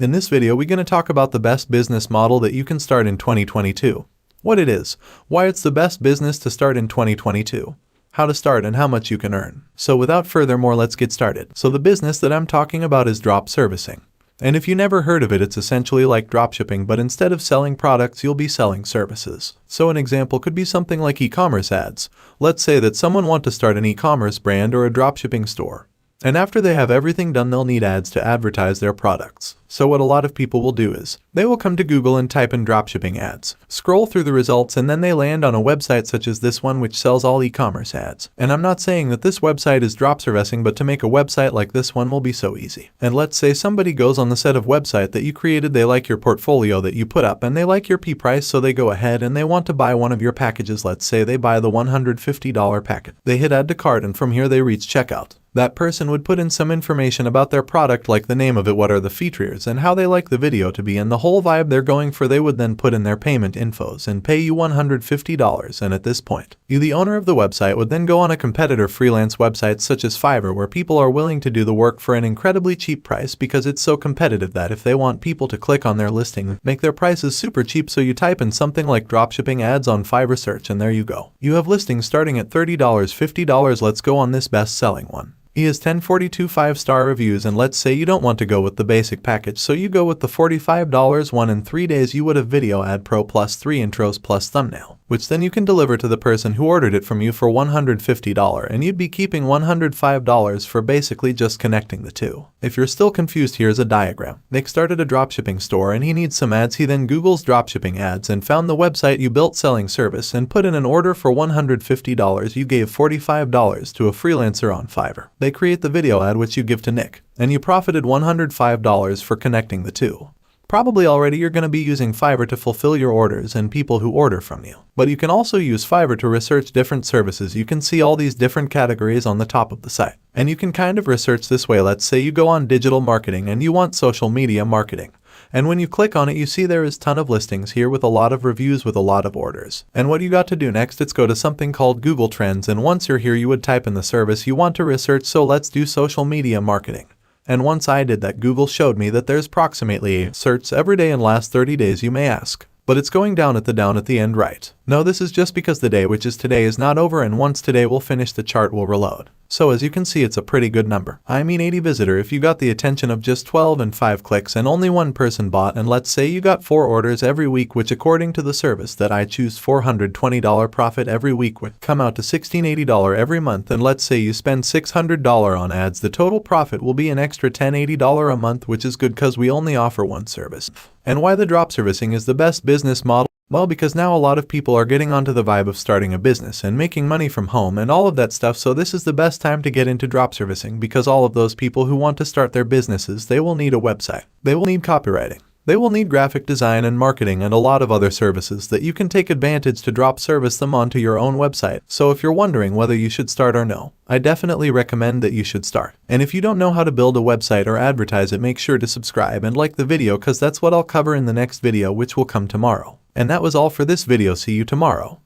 In this video we're going to talk about the best business model that you can start in 2022. What it is, why it's the best business to start in 2022, how to start and how much you can earn. So without further more, let's get started. So the business that I'm talking about is drop servicing. And if you never heard of it, it's essentially like dropshipping, but instead of selling products, you'll be selling services. So an example could be something like e-commerce ads. Let's say that someone wants to start an e-commerce brand or a dropshipping store. And after they have everything done, they'll need ads to advertise their products. So what a lot of people will do is, they will come to Google and type in dropshipping ads, scroll through the results, and then they land on a website such as this one which sells all e-commerce ads. And I'm not saying that this website is Dropservicing, but to make a website like this one will be so easy. And let's say somebody goes on the set of website that you created, they like your portfolio that you put up, and they like your price, so they go ahead and they want to buy one of your packages. Let's say they buy the $150 package. They hit add to cart, and from here they reach checkout. That person would put in some information about their product, like the name of it, what are the features, and how they like the video to be, and the whole vibe they're going for. They would then put in their payment infos and pay you $150, and at this point, you, the owner of the website, would then go on a competitor freelance website such as Fiverr, where people are willing to do the work for an incredibly cheap price because it's so competitive that if they want people to click on their listing, make their prices super cheap. So you type in something like dropshipping ads on Fiverr search, and there you go. You have listings starting at $30, $50. Let's go on this best-selling one. He has 1042 5-star reviews, and let's say you don't want to go with the basic package, so you go with the $45 one. In 3 days you would have video ad pro plus 3 intros plus thumbnail, which then you can deliver to the person who ordered it from you for $150, and you'd be keeping $105 for basically just connecting the two. If you're still confused, here's a diagram. Nick started a dropshipping store and he needs some ads. He then Googles dropshipping ads and found the website you built selling service and put in an order for $150. You gave $45 to a freelancer on Fiverr. They create the video ad which you give to Nick, and you profited $105 for connecting the two. Probably already you're going to be using Fiverr to fulfill your orders and people who order from you. But you can also use Fiverr to research different services. You can see all these different categories on the top of the site. And you can kind of research this way. Let's say you go on digital marketing and you want social media marketing. And when you click on it, you see there is a ton of listings here with a lot of reviews with a lot of orders. And what you got to do next, it's go to something called Google Trends, and once you're here you would type in the service you want to research. So let's do social media marketing. And once I did that, Google showed me that there's approximately a search every day in last 30 days. You may ask, but it's going down at the end, right? No, this is just because the day, which is today, is not over, and once today will finish, the chart will reload. So as you can see, it's a pretty good number. I mean 80 visitor if you got the attention of just 12 and 5 clicks and only one person bought, and let's say you got 4 orders every week, which according to the service that I choose, $420 profit every week would come out to $1680 every month. And let's say you spend $600 on ads, the total profit will be an extra $1080 a month, which is good because we only offer one service. And why the drop servicing is the best business model? Well, because now a lot of people are getting onto the vibe of starting a business and making money from home and all of that stuff, so this is the best time to get into drop servicing, because all of those people who want to start their businesses, they will need a website, they will need copywriting, they will need graphic design and marketing and a lot of other services that you can take advantage to drop service them onto your own website. So if you're wondering whether you should start or no, I definitely recommend that you should start. And if you don't know how to build a website or advertise it, make sure to subscribe and like the video, because that's what I'll cover in the next video, which will come tomorrow. And that was all for this video. See you tomorrow.